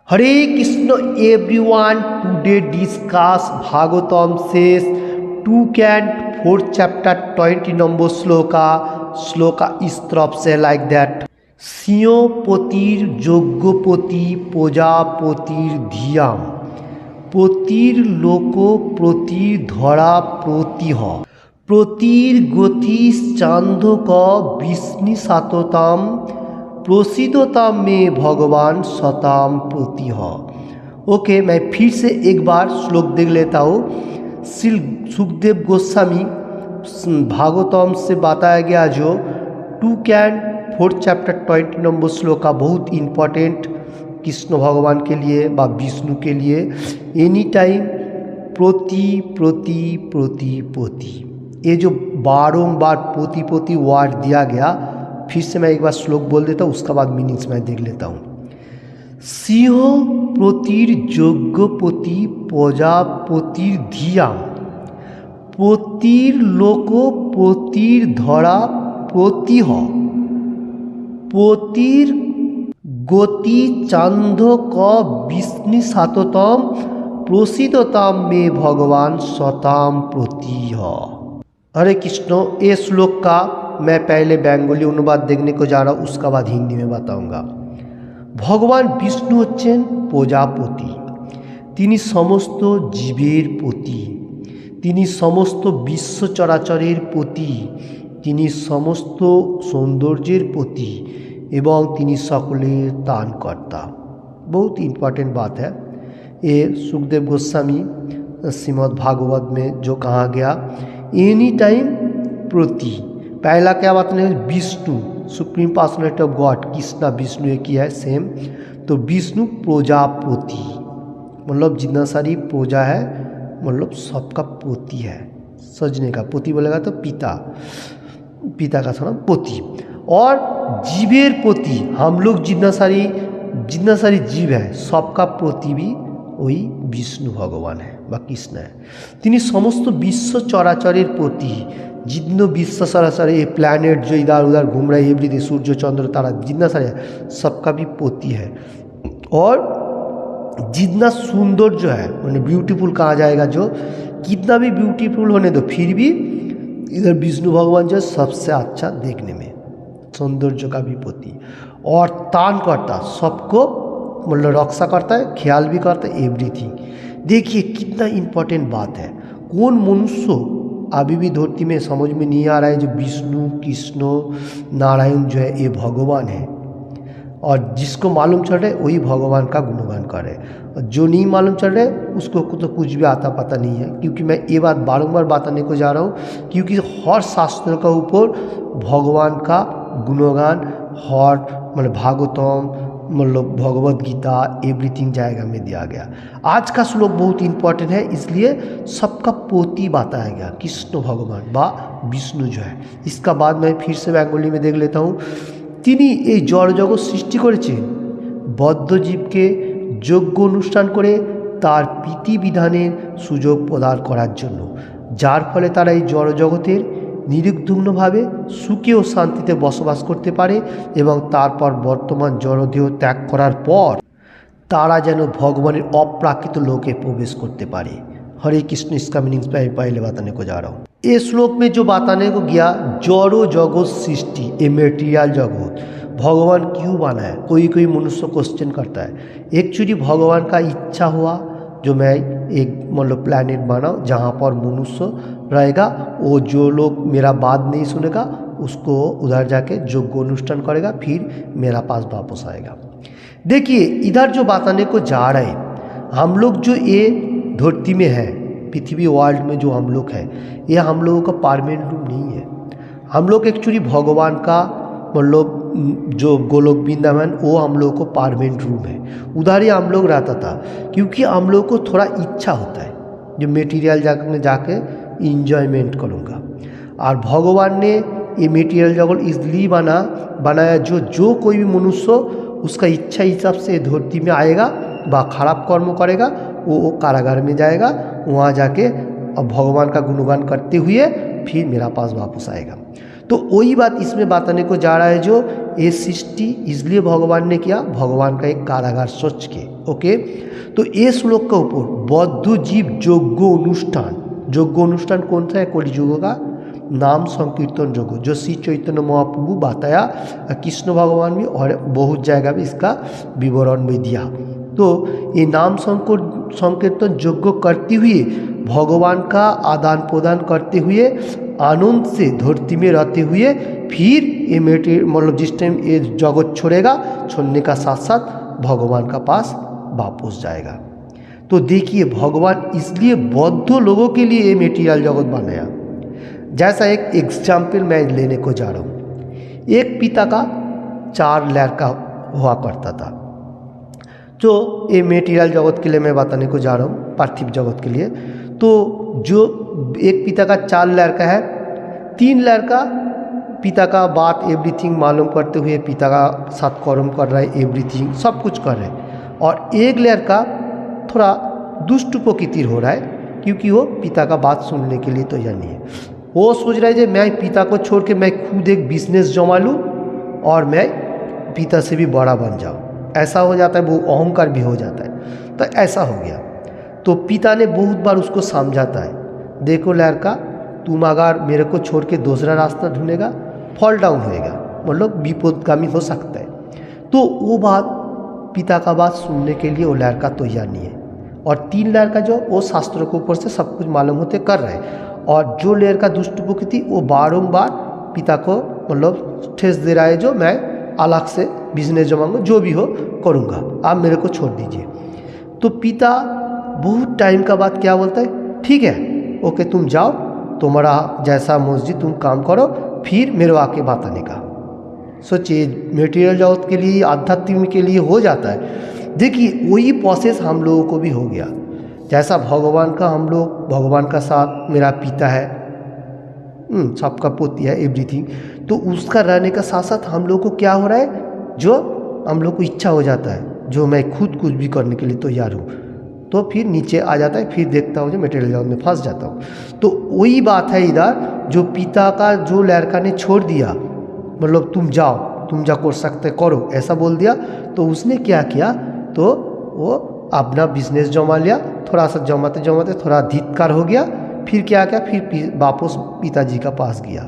हरे Krishna everyone, today discuss Bhagavatam शेष 2 and 4 chapter 20 নম্বর শ্লোকা इस तरफ से लाइक दैट। सिंहपतिर यज्ञपति प्रजापतिर धियाम पतिर लोक प्रतिर धरा प्रतिह प्रतिर गति चांदक विष्णुसातताम प्रोसिदताम में भगवान सताम प्रतिह। ओके, मैं फिर से एक बार श्लोक देख लेता हूँ। श्री सुखदेव गोस्वामी भागवतम से बताया गया जो 2 and 4 chapter 20 নম্বর श्लोक का बहुत इम्पोर्टेंट कृष्ण भगवान के लिए व विष्णु के लिए एनी टाइम प्रति प्रति प्रति प्रति, ये जो बारंबार प्रति प्रति वर्ड दिया गया, फिर से मैं एक बार श्लोक बोल देता हूँ, उसका बाद मीनिंग्स मैं देख लेता हूँ। सिंह प्रतिर यज्ञपति प्रजापतिर धियाम प्रतिर लोक प्रतिर धरा प्रतिह प्रतिर गति चांदक विष्णुसातताम प्रोसिदताम में भगवान सताम प्रतिह। हरे कृष्ण, ये श्लोक का मैं पहले बेंगली अनुवाद देखने को जा रहा हूँ, उसका बाद हिंदी में बताऊंगा। भगवान विष्णु हच्छेन प्रजापति, तिनी समस्त जीवेर पति, तिनी समस्त विश्व चराचरेर पति, तिनी समस्त सौंदर्येर पति एवं तिनी सकलेर दानकर्ता। बहुत इम्पोर्टेंट बात है ये। सुखदेव गोस्वामी श्रीमद् भागवत में जो कहा गया एनी टाइम प्रति, पहला क्या बात नहीं, Vishnu supreme personality of God, Krishna Vishnu एक ही है सेम। तो विष्णु प्रजापति मतलब जितना सारी प्रजा है, मतलब सबका पोती है, सजने का पोती बोलेगा तो पिता, पिता का थोड़ा पोती, और जीवेर पोती, हम लोग जितना सारी जीव है सबका पोती भी वही विष्णु भगवान है व कृष्ण है। तिनी समस्त विश्व चराचरेर पोती, जितने विश्व चराचर ये प्लैनेट जो इधर उधर घूम रहे, एवरीथिंग सूर्य चंद्र तारा जितना सारे सबका भी पोती है। और जितना सुंदर जो है मैंने ब्यूटीफुल कहा जाएगा, जो कितना भी ब्यूटीफुल होने दो फिर भी इधर विष्णु भगवान जो सबसे अच्छा देखने में, सौंदर्य का भी पोती और तान करता, सबको मतलब रक्षा करता है, ख्याल भी करता है, एवरीथिंग। देखिए कितना इम्पोर्टेंट बात है। कौन मनुष्य अभी भी धरती में समझ में नहीं आ रहा है जो विष्णु कृष्ण नारायण जो है ये भगवान है, और जिसको मालूम चल रहा है वही भगवान का गुणगान कर रहे हैं, और जो नहीं मालूम चल रहा है उसको तो कुछ भी आता पता नहीं है। क्योंकि मैं ये बात बारंबार बताने को जा रहा हूँ, क्योंकि हर शास्त्रों का ऊपर भगवान का गुणगान, हर मतलब भागवतम मतलब भगवत गीता एवरीथिंग जाएगा में दिया गया। आज का श्लोक बहुत इंपॉर्टेंट है, इसलिए सबका पोती बताया गया कृष्ण भगवान बा विष्णु जो है। इसका बाद मैं फिर से बेंगली में देख लेता हूँ। तिनी এই জড় জগৎ সৃষ্টি করেছেন বদ্ধ জীবকে যোগ্য অনুষ্ঠান করে তার বিধিবিধানের সুযোগ প্রদান করার জন্য, যার ফলে তারা এই জড় জগতের নির্বিঘ্নভাবে সুখে ও শান্তিতে বসবাস করতে পারে এবং তারপর বর্তমান জড়দেহ ত্যাগ করার পর তারা যেন ভগবানের অপ্রাকৃত লোকে প্রবেশ করতে পারে। हरे कृष्ण, इसका मीनिंग्स मैं पहले बताने को जा रहा हूँ। ये श्लोक में जो बताने को गया जड़ो जगत सृष्टि, ये मेटीरियल जगत भगवान क्यों बना है, कोई मनुष्य क्वेश्चन करता है। एक्चुअली भगवान का इच्छा हुआ जो मैं एक मतलब प्लैनेट बनाऊँ जहाँ पर मनुष्य रहेगा, वो जो लोग मेरा बात नहीं सुनेगा उसको उधर जाके योग्य अनुष्ठान करेगा, फिर मेरा पास वापस आएगा। देखिए इधर जो बताने को जा रहे हैं, हम लोग जो ये धरती में है, पृथ्वी वर्ल्ड में जो हम लोग हैं, ये हम लोगों का परमानेंट रूम नहीं है। हम लोग एक्चुअली भगवान का मतलब जो गोलोक वृंदावन वो हम लोगों को परमानेंट रूम है, उधर ही हम लोग रहता था। क्योंकि हम लोग को थोड़ा इच्छा होता है जो मेटीरियल जाके इंजॉयमेंट करूँगा, और भगवान ने ये मेटीरियल जगत इसलिए बनाया जो कोई भी मनुष्य उसका इच्छा हिसाब से धरती में आएगा व खराब कर्म करेगा, वो कारागार में जाएगा, वहाँ जाके अब भगवान का गुणगान करते हुए फिर मेरा पास वापस आएगा। तो वही बात इसमें बताने को जा रहा है, जो ये सृष्टि इसलिए भगवान ने किया, भगवान का एक कारागार सोच के। ओके, तो ये श्लोक का ऊपर बौद्ध जीव योग्य अनुष्ठान कौन सा है? कलियुग का नाम संकीर्तन योग्य, जो श्री चैतन्य महाप्रभु बताया, कृष्ण भगवान भी और बहुत जगह भी इसका विवरण भी दिया। तो ये नाम संकीर्तन योग्य करते हुए, भगवान का आदान प्रदान करते हुए, आनंद से धरती में रहते हुए, फिर ये मतलब जिस टाइम ये जगत छोड़ने का साथ साथ भगवान का पास वापस जाएगा। तो देखिए, भगवान इसलिए बौद्ध लोगों के लिए ये मेटीरियल जगत बनाया। जैसा एक एग्जाम्पल मैं लेने को जा रहा हूँ, एक पिता का 4 लड़का हुआ करता था। जो ये मेटीरियल जगत के लिए मैं बताने को जा रहा हूँ, पार्थिव जगत के लिए। तो जो एक पिता का 4 लड़का है, 3 लड़का पिता का बात एवरीथिंग मालूम करते हुए पिता का साथ कर्म कर रहा है, एवरीथिंग सब कुछ कर रहे हैं, और एक लड़का थोड़ा दुष्ट प्रकृतिर हो रहा है, क्योंकि वो पिता का बात सुनने के लिए तो यह नहीं है। वो सोच रहा है कि मैं पिता को छोड़ के मैं खुद एक बिजनेस जमा लूँ और मैं पिता से भी बड़ा बन जाऊँ। ऐसा हो जाता है, वो अहंकार भी हो जाता है। तो ऐसा हो गया। तो पिता ने बहुत बार उसको समझाता है, देखो लड़का, तुम अगर मेरे को छोड़ के दूसरा रास्ता ढूंढेगा, फॉल डाउन होएगा, मतलब विपदगामी हो सकता है। तो वो बात, पिता का बात सुनने के लिए वो लड़का तैयार नहीं है। और 3 लड़का जो वो शास्त्रों के ऊपर से सब कुछ मालूम होते कर रहे हैं, और जो लड़का दुष्ट प्रकृति वो बारंबार पिता को मतलब ठेस दे रहा है, जो मैं अलग से बिजनेस जमाऊंगा, जो भी हो करूँगा, आप मेरे को छोड़ दीजिए। तो पिता बहुत टाइम का बाद क्या बोलता है, ठीक है ओके, तुम जाओ, तुम्हारा जैसा मर्जी तुम काम करो, फिर मेरे आके बात आने का। सोचिए, मेटीरियल जगत के लिए, आध्यात्मिक के लिए हो जाता है। देखिए, वही प्रोसेस हम लोगों को भी हो गया। जैसा भगवान का, हम लोग भगवान का साथ, मेरा पिता है, सबका पोती है, एवरीथिंग, तो उसका रहने का साथ साथ हम लोग को क्या हो रहा है, जो हम लोग को इच्छा हो जाता है, जो मैं खुद कुछ भी करने के लिए तैयार हूँ, तो फिर नीचे आ जाता है, फिर देखता हूँ जो मेटेरियल जगत में फंस जाता हूँ। तो वही बात है इधर, जो पिता का जो लड़का ने छोड़ दिया, मतलब तुम जाओ, तुम जा कर सकते करो, ऐसा बोल दिया, तो उसने क्या किया, तो वो अपना बिजनेस जमा लिया, थोड़ा सा जमाते जमाते थोड़ा धिक्कार हो गया, फिर क्या किया, फिर वापस पिताजी का पास गया।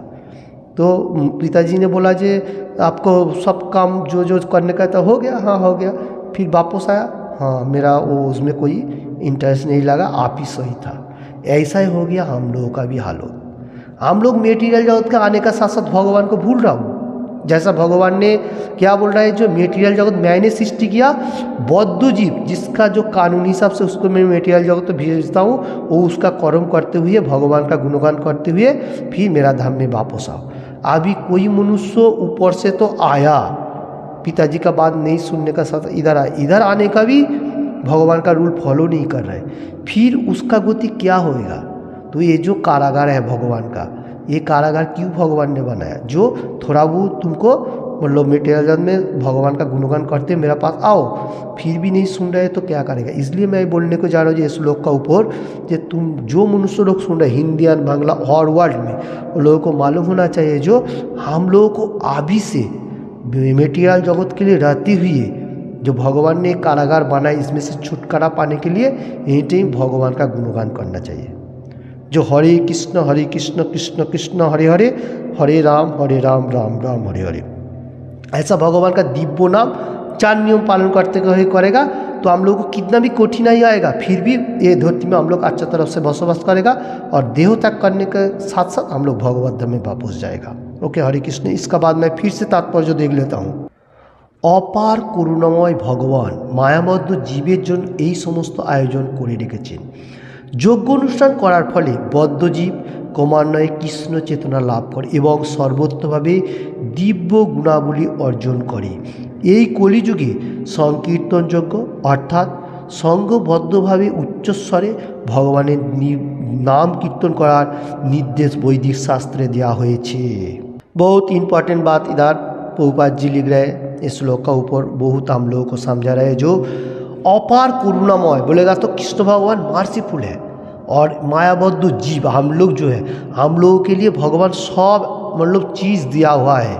तो पिताजी ने बोला जे आपको सब काम जो जो करने का था हो गया, हाँ हो गया। फिर वापस आया, हाँ मेरा वो उसमें कोई इंटरेस्ट नहीं लगा, आप ही सही था। ऐसा ही हो गया हम लोगों का भी हालत। हम लोग मेटीरियल जगत का आने का साथ साथ भगवान को भूल रहा हूँ। जैसा भगवान ने क्या बोल रहा है, जो मेटीरियल जगत मैंने सृष्टि किया, बौद्ध जीव जिसका जो कानूनी हिसाब से उसको मैं मेटीरियल जगत तो भेजता हूँ, वो उसका कर्म करते हुए, भगवान का गुणगान करते हुए फिर मेरा धाम में वापस आओ। अभी कोई मनुष्य ऊपर से तो आया, पिताजी का बात नहीं सुनने का साथ इधर आया, इधर आने का भी भगवान का रूल फॉलो नहीं कर रहे, फिर उसका गति क्या होएगा। तो ये जो कारागार है भगवान का, ये कारागार क्यों भगवान ने बनाया, जो थोड़ा वो तुमको मतलब मेटेरियल में भगवान का गुणगान करते मेरा पास आओ, फिर भी नहीं सुन रहे तो क्या करेगा। इसलिए मैं बोलने को जा रहा हूँ इस श्लोक का ऊपर, कि तुम जो मनुष्य लोग सुन रहे हिंदी और बांग्ला और वर्ल्ड में, उन लोगों को मालूम होना चाहिए, जो हम लोगों को अभी से मेटेरियल जगत के लिए रहते हुए जो भगवान ने कारागार बनाया, इसमें से छुटकारा पाने के लिए यही टाइम भगवान का गुणगान करना चाहिए। जो हरे कृष्ण कृष्ण कृष्ण हरे हरे, हरे राम राम राम हरे हरे, ऐसा भगवान का दिव्य नाम 4 नियम पालन करते हुए करेगा, तो हम लोग को कितना भी कठिनाई आएगा, फिर भी ये धरती में हम लोग अच्छा तरफ से बसवास करेगा, और देह त्याग करने के साथ साथ हम लोग भगवत धाम में वापस जाएगा। ओके, हरे कृष्ण। इसका बाद मैं फिर से तात्पर्य देख लेता हूँ। অপার করুণাময় ভগবান মায়াবদ্ধ জীবের জন্য এই সমস্ত আয়োজন করে রেখেছেন। যজ্ঞ অনুষ্ঠান করার ফলে বদ্ধজীব ক্রমান্বয়ে কৃষ্ণ চেতনা লাভ করে এবং সর্বত্রভাবে দিব্য গুণাবলী অর্জন করে। এই কলিযুগে সংকীর্তনযোগ্য অর্থাৎ সংঘবদ্ধভাবে উচ্চস্বরে ভগবানের নাম কীর্তন করার নির্দেশ বৈদিক শাস্ত্রে দেওয়া হয়েছে। बहुत इंपॉर्टेंट बात इधर प्रभुपाद जी लिख रहे हैं इस श्लोक का ऊपर, बहुत हम लोगों को समझा रहे हैं। जो अपार करुणामय बोलेगा तो कृष्ण भगवान मर्सीफुल है, और मायाबद्ध जीव हम लोग जो है, हम लोगों के लिए भगवान सब मतलब चीज़ दिया हुआ है।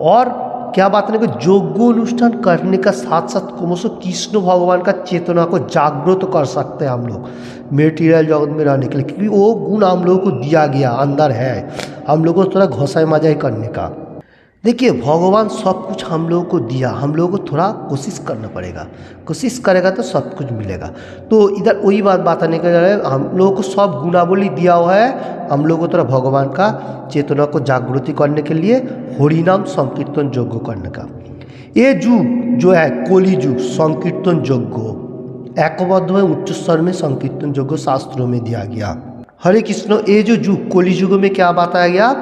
और क्या बात है कि यज्ञ अनुष्ठान करने का साथ साथ क्रमश कृष्ण भगवान का चेतना को जागृत कर सकते हैं हम लोग मेटीरियल जगत में रहने के लिए, क्योंकि वो गुण हम लोगों को दिया गया अंदर है, हम लोगों को थोड़ा घोसाई मजाई करने का। देखिए भगवान सब कुछ हम लोगों को दिया, हम लोगों को थोड़ा कोशिश करना पड़ेगा, कोशिश करेगा तो सब कुछ मिलेगा। तो इधर वही बात आने का है, हम लोगों को सब गुणावली दिया हुआ है, हम लोगों को थोड़ा भगवान का चेतना को जागृति करने के लिए हरिनाम संकीर्तन यज्ञ करने का। ये युग जो है कली युग संकीर्तन यज्ञ एकबद्ध में उच्च स्तर में संकीर्तन यज्ञ शास्त्रों में दिया गया। हरे कृष्ण, ये जो युग कली युग में क्या बताया गया,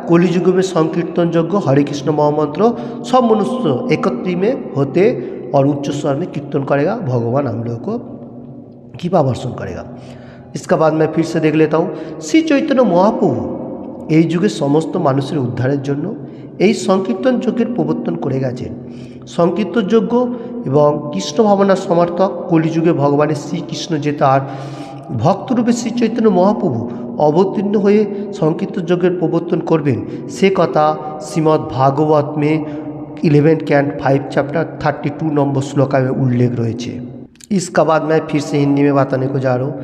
कली युग में संकीर्तन यज्ञ हरे कृष्ण महामंत्र सब मनुष्य एकत्रित में होते और उच्च स्वर में कीर्तन करेगा, भगवान हम लोगों को कृपा वर्षण करेगा। इसका बाद मैं फिर से देख लेता हूँ। श्री चैतन्य महाप्रभु এই যুগে সমস্ত মানুষের উদ্ধারের জন্য এই সংকীর্তন যজ্ঞের প্রবর্তন করে গেছেন। সংকীর্তন যজ্ঞ এবং কৃষ্ণ ভাবনার সমর্থক কলিযুগে ভগবানের শ্রীকৃষ্ণ যে তার ভক্তরূপে শ্রী চৈতন্য মহাপ্রভু অবতীর্ণ হয়ে সংকীর্তন যজ্ঞের প্রবর্তন করবেন সে কথা শ্রীমদ্ भागवत में 11 कैंट 5 चैप्टर 32 नंबर श्लोका में उल्लेख रही है। इसका बाद मैं फिर से हिंदी में बताने को जा रहा हूँ।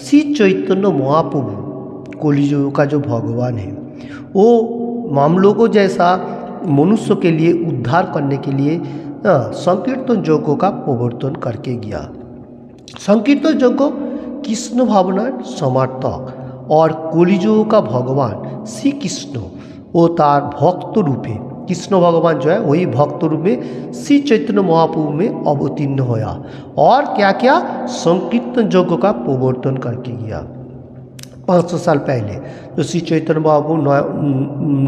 श्री चैतन्य महाप्रभु कलियुग का जो भगवान है वो हम लोगों जैसा मनुष्य के लिए उद्धार करने के लिए संकीर्तन यज्ञ का प्रवर्तन करके गया। संकीर्तन यज्ञ कृष्ण भावना समर्थक और कलियुग का भगवान श्री कृष्ण वो तार भक्त रूपे कृष्ण भगवान जो है वही भक्त रूप में श्री चैतन्य महाप्रभु में अवतीर्ण होया और क्या क्या संकीर्तन यज्ञ का प्रवर्तन करके गया। 500 साल पहले जो श्री चैतन्य महाप्रभु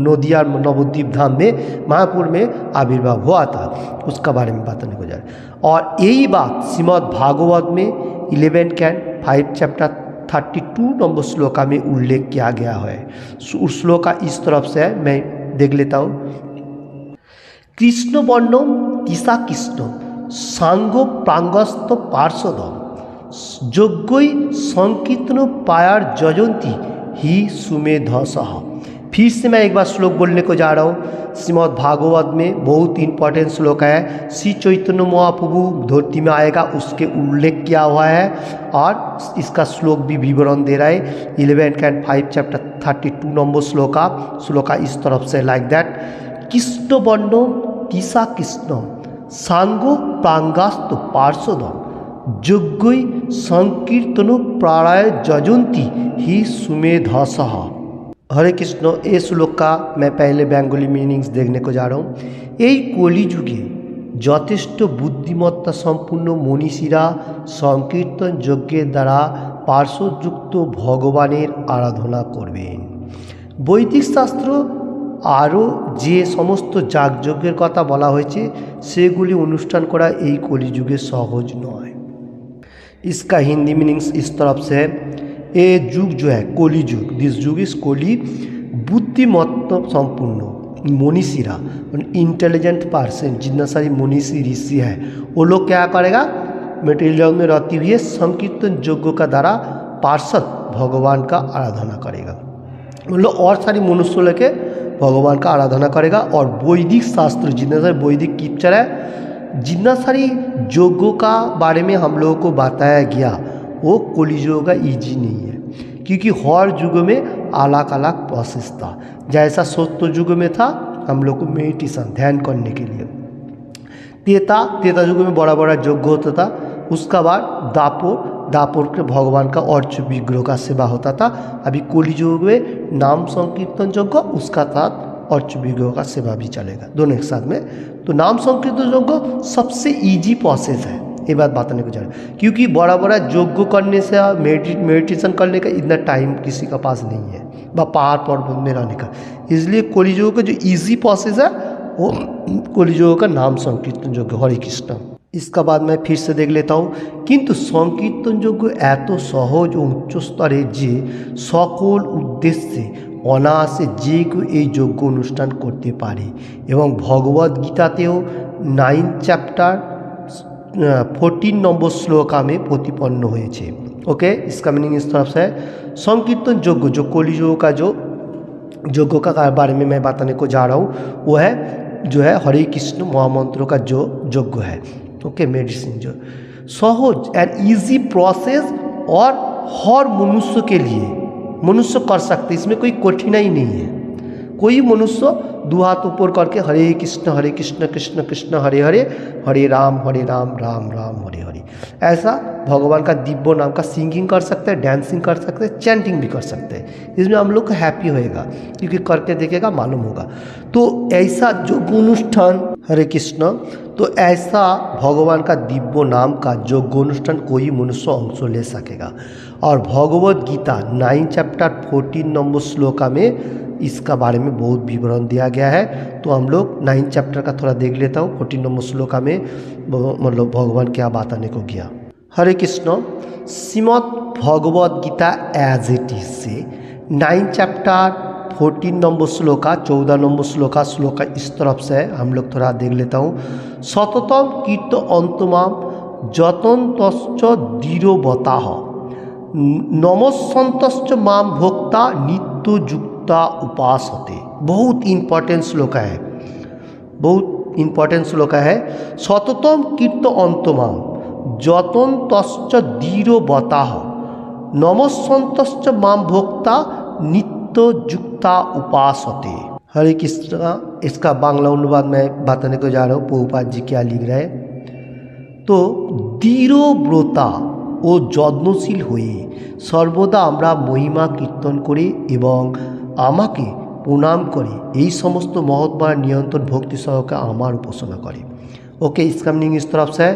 नदिया नवद्वीप धाम में मायापुर में आविर्भाव हुआ था उसका बारे में बताने को जा रहा है। और यही बात श्रीमद् भागवत में 11 कैंट 5 चैप्टर 32 नंबर श्लोका में उल्लेख किया गया है। उस श्लोका इस तरफ से है, मैं देख लेता हूँ। कृष्ण वर्णम किसा कृष्ण सांगो प्रांगस्त पार्षदम यज्ञ संकीर्तन पायर जजंती ही सुमेधसः। फिर से मैं एक बार श्लोक बोलने को जा रहा हूँ। श्रीमद् भागवत में बहुत इंपॉर्टेंट श्लोक है। श्री चैतन्य महाप्रभु धरती में आएगा उसके उल्लेख किया हुआ है और इसका श्लोक भी विवरण दे रहा है। 11 कैंट 5 चैप्टर 32 नंबर श्लोका इस तरफ से लाइक दैट। कृष्ण वर्णो किसा कृष्ण सांगो प्रांगास्त पार्षदम यज्ञ संकीर्तन प्राणाय जजंती ही सुमेधसः। हरे कृष्ण, ये श्लोक का मैं पहले बेंगली मीनिंग्स देखने को जा रहा हूँ। এই কলিযুগে যথেষ্ট বুদ্ধিমত্তা সম্পূর্ণ মনীষীরা সংকীর্তন যজ্ঞের দ্বারা পার্শ্বযুক্ত ভগবানের আরাধনা করবেন। বৈদিক শাস্ত্র আরও যে সমস্ত যাগযজ্ঞের কথা বলা হয়েছে সেগুলি অনুষ্ঠান করা এই কলিযুগে সহজ নয়। इसका हिंदी मीनिंग्स इस तरफ से है। ये युग जो है कली युग, दिस युग इज कली बुद्धिमत्ता संपूर्ण मनीषीरा इंटेलिजेंट पर्सन जितना सारी मनीषी ऋषि है वो लोग क्या करेगा मेटेरियल जगत में रहती हुई संकीर्तन यज्ञ का द्वारा पार्षद भगवान का आराधना करेगा। मतलब और सारी मनुष्य लेके भगवान का आराधना करेगा। और वैदिक शास्त्र जितना सारे वैदिक स्क्रिप्चर है जितना सारी योगों का बारे में हम लोगों को बताया गया वो कलियुग का ईजी नहीं है, क्योंकि हर युग में अलग अलग प्रोसेस था। जैसा सत्य युग में था हम लोग को मेडिटेशन ध्यान करने के लिए, त्रेता युग में बड़ा बड़ा यज्ञ होता था। उसका बाद दापोर के भगवान का अर्च विग्रह का सेवा होता था। अभी कलियुग में नाम संकीर्तन यज्ञ उसका साथ अर्च विग्रह का सेवा भी चलेगा दोनों एक साथ में। तो नाम संकीर्तन यज्ञ सबसे इजी प्रोसेस है, ये बात बताने को जा रहा है, क्योंकि बड़ा बड़ा यज्ञ करने से मेडिटेशन करने का इतना टाइम किसी का पास नहीं है व पहाड़ पर्वत में रहने का। इसलिए कलियुग का जो इजी प्रोसेस है वो कलियुग का नाम संकीर्तन यज्ञ हरे कृष्ण। इसका बाद मैं फिर से देख लेता हूँ। किंतु संकीर्तन यज्ञ एत सहज और उच्च स्तरे जे सकल उद्देश्य অনায়াসে যে কেউ এই যজ্ঞ অনুষ্ঠান করতে পারে এবং भगवद गीतातेও 9 चैप्टर 14 नंबर श्लोका में प्रतिपन्न हुए। ओके, इसका मीनिंग इस तरफ से है। संकीर्तन यज्ञ जो कलियुग का जो यज्ञों का बारे में मैं बताने को जा रहा हूँ, वो है जो है हरे कृष्ण महामंत्रों का जो यज्ञ है। ओके, मेडिसिन जो सहज एंड इजी प्रोसेस और हर मनुष्य के लिए मनुष्य कर सकते, इसमें कोई कठिनाई नहीं है। कोई मनुष्य दो हाथ ऊपर करके हरे कृष्ण कृष्ण कृष्ण हरे हरे, हरे राम राम राम हरे हरे, ऐसा भगवान का दिव्य नाम का सिंगिंग कर सकते हैं, डांसिंग कर सकते हैं, चैंटिंग भी कर सकते हैं। इसमें हम लोग को हैप्पी होएगा, क्योंकि करके देखेगा मालूम होगा। तो ऐसा जो अनुष्ठान हरे कृष्ण, तो ऐसा भगवान का दिव्य नाम का जो अनुष्ठान कोई मनुष्य अंश ले सकेगा। और भगवद गीता 9 चैप्टर 14 नंबर श्लोका में इसका बारे में बहुत विवरण दिया गया है। तो हम लोग 9 चैप्टर का थोड़ा देख लेता हूँ। 14 नंबर श्लोका में मतलब भगवान क्या बताने को गया। Hare Krishna, Shrimad Bhagavad Gita as it is से 9 चैप्टर 14 नंबर श्लोका 14 नंबर श्लोका इस तरफ से हम लोग थोड़ा देख लेता हूँ। सततम कीर्त अंतमाम जतन्तश्च दृढ़वताः नमस्सन्तश्च माम भोक्ता नित्ययुक्ता उपासते। बहुत इम्पोर्टेंट श्लोक है, बहुत इम्पोर्टेंट श्लोक है। सततम कीर्त अंतमाम जतन्तश्च दृढ़वताः नमस्सन्तश्च माम भोक्ता नित्ययुक्ता उपासते। हरे कृष्ण, इसका बांग्ला अनुवाद मैं बताने को जा रहा हूँ। प्रभुपाद जी क्या लिख रहे हैं। तो दृढ़व्रता ও যত্নশীল হয়ে সর্বদা আমরা মহিমা কীর্তন করে এবং আমাকে প্রণাম করে এই সমস্ত মহৎমার নিয়ন্ত্রণ ভক্তি সহকে আমার उपासना করে। ओके, इसका मीनिंग इस तरफ से है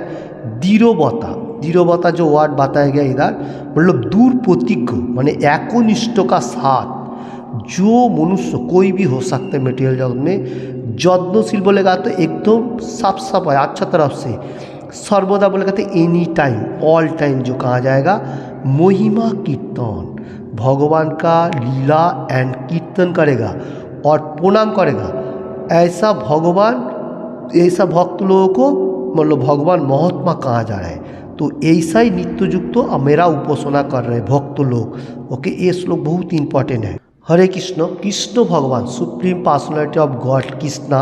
दृढ़वता जो वर्ड बताया गया इधर, मतलब दूर प्रतिज्ञ माने एकनिष्ठ का साथ जो मनुष्य कोई भी हो सकता है मटेरियल जगत में। यत्नशील बोलेगा तो एकदम साफ साफ है, अच्छा तरफ से। सर्वदा बोलेगा तो एनी टाइम, ऑल टाइम जो कहा जाएगा। महिमा कीर्तन, भगवान का लीला एंड कीर्तन करेगा और प्रणाम करेगा। ऐसा भगवान, ऐसा भक्त लोगों को मतलब भगवान महात्मा कहा जा रहा है। तो ऐसा ही नित्ययुक्त तो मेरा उपासना कर रहे भक्त लोग। ओके, ये श्लोक बहुत इंपॉर्टेंट है। हरे कृष्ण, कृष्ण भगवान supreme personality of God Krishna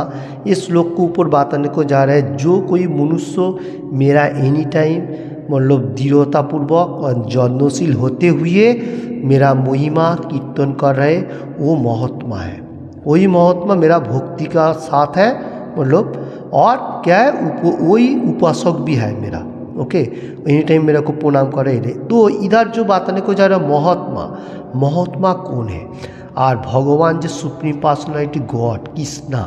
इस श्लोक को ऊपर बताने को जा रहा है। जो कोई मनुष्य मेरा एनी टाइम मतलब दृढ़तापूर्वक और यत्नशील होते हुए मेरा महिमा कीर्तन कर रहे, वो महात्मा है। वही महात्मा मेरा भक्ति का साथ है, मतलब और क्या है, वही उपासक भी है मेरा। ओके, एनी टाइम मेरा को प्रणाम कर रहे। तो इधर जो बताने को जा रहा है महात्मा कौन है, और भगवान जो सुप्रीम पर्सनालिटी गॉड कृष्णा,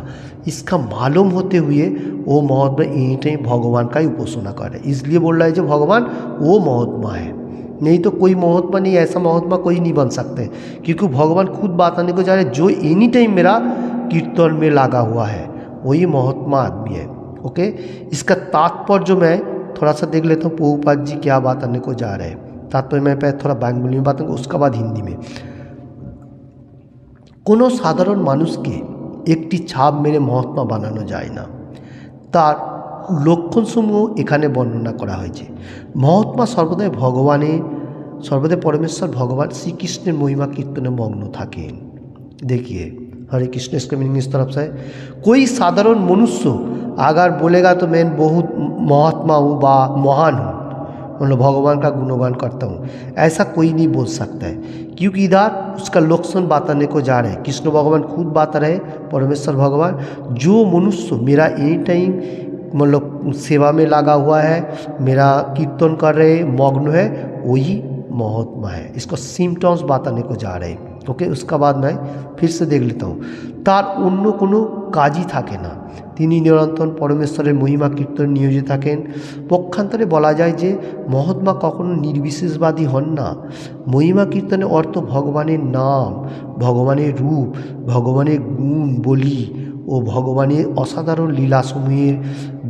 इसका मालूम होते हुए वो महात्मा एनी टाइम भगवान का ही उपासना कर रहे। इसलिए बोल रहा है जो भगवान वो महात्मा है, नहीं तो कोई महात्मा नहीं, ऐसा महात्मा कोई नहीं बन सकते। क्योंकि भगवान खुद बताने को जा रहे जो एनी टाइम मेरा कीर्तन में लगा हुआ है वही महात्मा आदमी है। ओके, इसका तात्पर्य जो मैं थोड़ा सा देख लेता हूँ। प्रभुपाद जी क्या बताने को जा रहे हैं, तात्पर्य मैं पहले थोड़ा बंगाली में बताऊँगा, उसके बाद हिंदी में। কোনো সাধারণ মানুষকে একটি ছাপ মেরে মহাত্মা বানানো যায় না, তার লক্ষণসমূহ এখানে বর্ণনা করা হয়েছে। মহাত্মা সর্বদাই সর্বদাই পরমেশ্বর ভগবান শ্রীকৃষ্ণের महिमा कीर्तने मग्न থাকেন। देखिए हरे कृष्ण, इसका मीनिंग इस तरफ से है। कोई साधारण मनुष्य अगर बोलेगा तो मैं बहुत महात्मा हूँ व महान हूँ, मतलब भगवान का गुणगान करता हूँ, ऐसा कोई नहीं बोल सकता है। क्योंकि इधर उसका लक्षण बताने को जा रहे हैं। कृष्ण भगवान खुद बता रहे, परमेश्वर भगवान, जो मनुष्य मेरा एनी टाइम मतलब सेवा में लगा हुआ है, मेरा कीर्तन कर रहे, मग्न है, वही महात्मा है। इसको सिम्टम्स बताने को जा रहे हैं। ओके, उसका बाद मैं फिर से देख लेता हूँ। तार अन्य कोनो काजई थाके ना, তিনি নিরন্তর পরমেশ্বরের মহিমা কীর্তন নিয়োজিত থাকেন। পক্ষান্তরে বলা যায় যে মহাত্মা কখনো নির্বিশেষবাদী হন না। মহিমা কীর্তনের অর্থ ভগবানের নাম, ভগবানের রূপ, ভগবানের গুণ বলি ও ভগবানের অসাধারণ লীলাসমূহের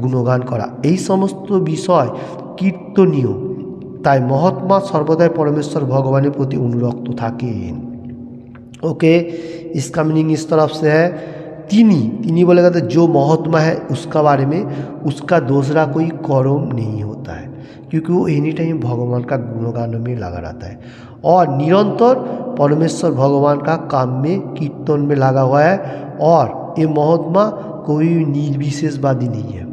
গুণগান করা, এই সমস্ত বিষয় কীর্তনীয়। তাই মহাত্মা সর্বদাই পরমেশ্বর ভগবানের প্রতি অনুরক্ত থাকেন। ओके, इसका मीनिंग इस तरफ से है। तीनी बोलेगा तो जो महात्मा है उसका बारे में उसका दूसरा कोई कर्म नहीं होता है। क्योंकि वो एनी टाइम भगवान का गुणगान में लगा रहता है और निरंतर परमेश्वर भगवान का काम में कीर्तन में लगा हुआ है। और ये महात्मा कोई निर्विशेषवादी नहीं है,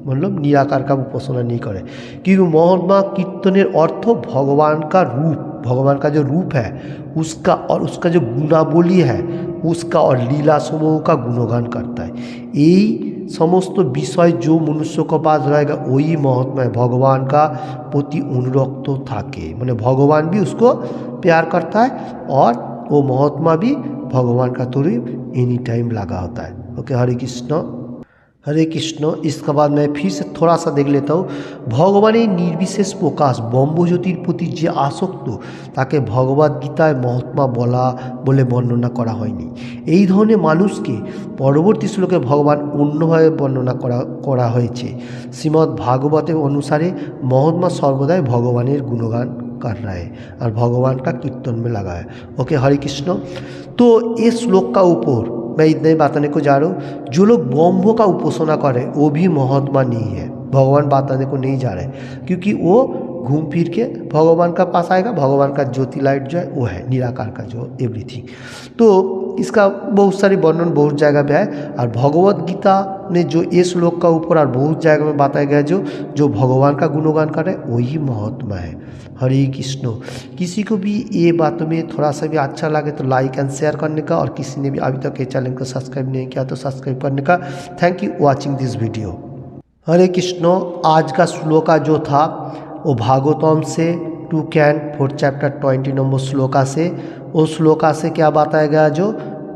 मतलब निराकार का उपासना नहीं करे, क्योंकि महात्मा कीर्तनेर अर्थ भगवान का रूप, भगवान का जो रूप है उसका और उसका जो गुणावली है उसका और लीला समूह का गुणगान करता है। यही समस्त विषय जो मनुष्य के पास रहेगा वही महात्मा है, भगवान का प्रति अनुरक्त थाके, मैंने भगवान भी उसको प्यार करता है और वो महात्मा भी भगवान का तरफ एनी टाइम लगा होता है। ओके, हरे कृष्ण हरे कृष्ण। इसके बाद मैं फिर से थोड़ा सा देख लेता हूँ। भगवाনের निर्विशेष प्रकाश ব্রহ্মজ্যোতির প্রতি যে আসক্ত তাকে ভগবদ গীতায় মহাত্মা বলে বর্ণনা করা হয়নি। এই ধরনের মানুষকে পরবর্তী শ্লোকে ভগবান অন্যভাবে বর্ণনা করা হয়েছে। শ্রীমদ্ ভাগবতের অনুসারে महात्मा सर्वदाई भगवाনের गुणगान कर रहा है और भगवान का कीर्तन में लगा है। ओके, हरे कृष्ण। तो इस श्लोक का ऊपर मैं इतना ही बताने को जा रहा हूँ, जो लोग ब्रह्म का उपासना करे वो भी महात्मा नहीं है, भगवान बताने को नहीं जा रहे हैं, क्योंकि वो घूम फिर के भगवान का पास आएगा। भगवान का ज्योति लाइट जो है वो है निराकार का जो एवरीथिंग। तो इसका बहुत सारी वर्णन बहुत जगह पे है और भगवत गीता ने जो ये श्लोक का ऊपर और बहुत जगह में बताया गया जो भगवान का गुणगान करे वही महात्मा है। हरे कृष्ण। किसी को भी ये बातों में थोड़ा सा भी अच्छा लगे तो लाइक एंड शेयर करने का, और किसी ने भी अभी तक ये चैनल को सब्सक्राइब नहीं किया तो सब्सक्राइब करने का। Thank you watching this video. Hare Krishna. आज का श्लोका जो था वो भागवतम से 2 कैन 4 चैप्टर 20 नंबर श्लोका से, उस श्लोका से क्या बताया गया, जो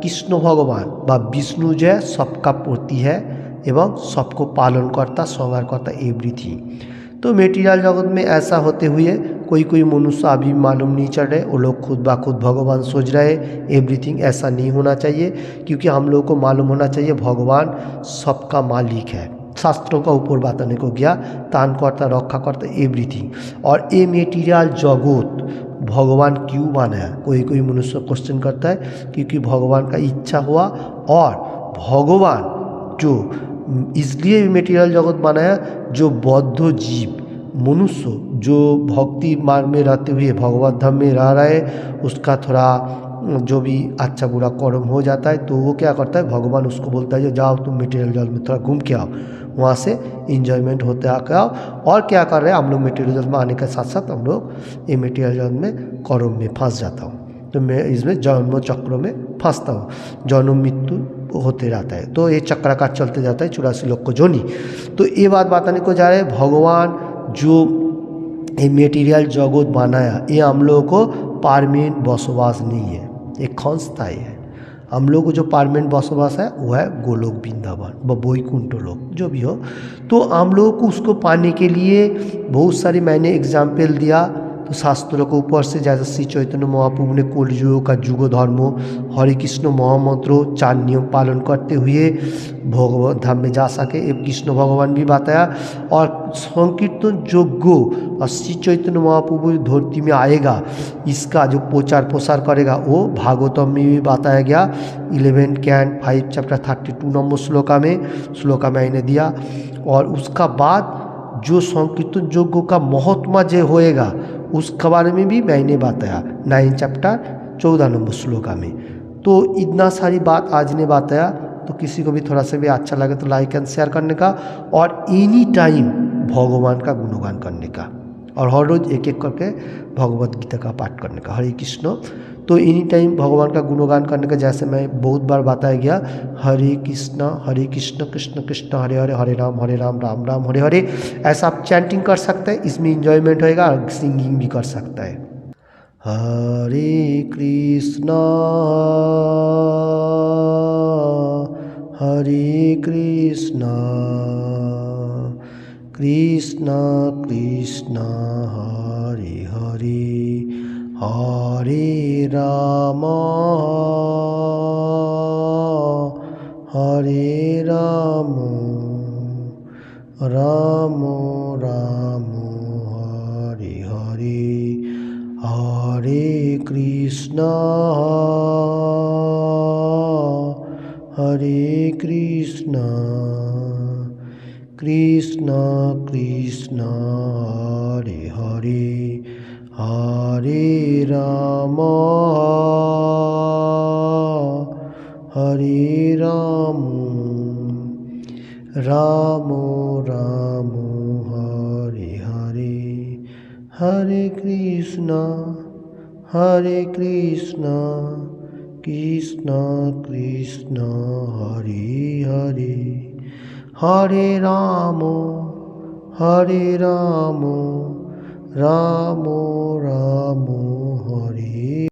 कृष्ण भगवान व विष्णु जो है सबका प्रति है एवं सबको पालन करता, संहार करता, एवरीथिंग। तो मेटीरियल जगत में ऐसा होते हुए कोई मनुष्य अभी मालूम नहीं चल रहे, वो लोग खुद ब खुद भगवान सोच रहे एवरीथिंग। ऐसा नहीं होना चाहिए, क्योंकि हम लोगों को मालूम होना चाहिए भगवान सबका मालिक है। शास्त्रों का ऊपर बताने को गया, तान करता, रक्षा करता, एवरीथिंग। और ये मेटीरियल जगत भगवान क्यों बनाया, कोई मनुष्य क्वेश्चन करता है, क्योंकि भगवान का इच्छा हुआ और भगवान जो इसलिए मेटीरियल जगत बनाया, जो बौद्ध जीव मनुष्य जो भक्ति मार्ग में रहते हुए भगवत धाम में रह रहे, उसका थोड़ा जो भी अच्छा बुरा कर्म हो जाता है तो वो क्या करता है, भगवान उसको बोलता है जाओ तुम मेटीरियल जगत में थोड़ा घूम के आओ, वहाँ से इंजॉयमेंट होते आके आओ। और क्या कर रहे हैं हम लोग, मेटीरियल जगत में आने के साथ साथ हम लोग ये मेटीरियल जगत में कर्म में फंस जाता हूँ, तो मैं इसमें जन्म चक्र में फंसता हूँ, जन्म मृत्यु होते रहता है। तो ये चक्राकार चलते जाता है 84 लोग को जोनी। तो ये बात बताने को जा रहे हैं, भगवान जो ये मेटीरियल जगत बनाया ये हम लोगों को परमानेंट बसवास नहीं है, एक क्षणस्थायी है। हम लोग को जो परमानेंट बसवास है वो है गोलोक वृंदावन व वैकुंठ लोक जो भी हो। तो हम लोगों को उसको पाने के लिए बहुत सारी मैंने एग्जाम्पल दिया, तो शास्त्रों के ऊपर से जैसे श्री चैतन्य महाप्रभु ने कलयुग का जुग धर्म हरे कृष्ण महामंत्र 4 नियम पालन करते हुए भगवत धाम में जा सके, एक कृष्ण भगवान भी बताया। और संकीर्तन योग्य और श्री चैतन्य महाप्रभु धरती में आएगा, इसका जो प्रचार प्रसार करेगा वो भागवतम में भी बताया गया 11 कैन 5 चैप्टर 32 नंबर श्लोका में मैंने दिया। और उसका बाद जो संकीर्तन योग्य का महात्मा जो होएगा उसके बारे में भी मैंने बताया 9 चैप्टर 14 नंबर श्लोका में। तो इतना सारी बात आज ने बताया, तो किसी को भी थोड़ा सा भी अच्छा लगे तो लाइक एंड शेयर करने का, और एनी टाइम भगवान का गुणगान करने का, और हर रोज़ एक एक करके भगवत गीता का पाठ करने का। हरे कृष्ण। तो एनी टाइम भगवान का गुणगान करने का, जैसे मैं बहुत बार बताया गया, हरे कृष्ण कृष्ण कृष्ण हरे हरे, हरे राम राम राम हरे हरे। ऐसा आप चैंटिंग कर सकते हैं, इसमें इंजॉयमेंट होएगा, और सिंगिंग भी कर सकता है। हरे कृष्ण कृष्ण कृष्ण हरे हरे, हरे राम राम राम हरे हरे, हरे कृष्ण कृष्ण कृष्ण हरे हरे हरे राम राम राम हरे हरे हरे कृष्णा कृष्ण कृष्ण हरे हरे हरे राम राम राम हरे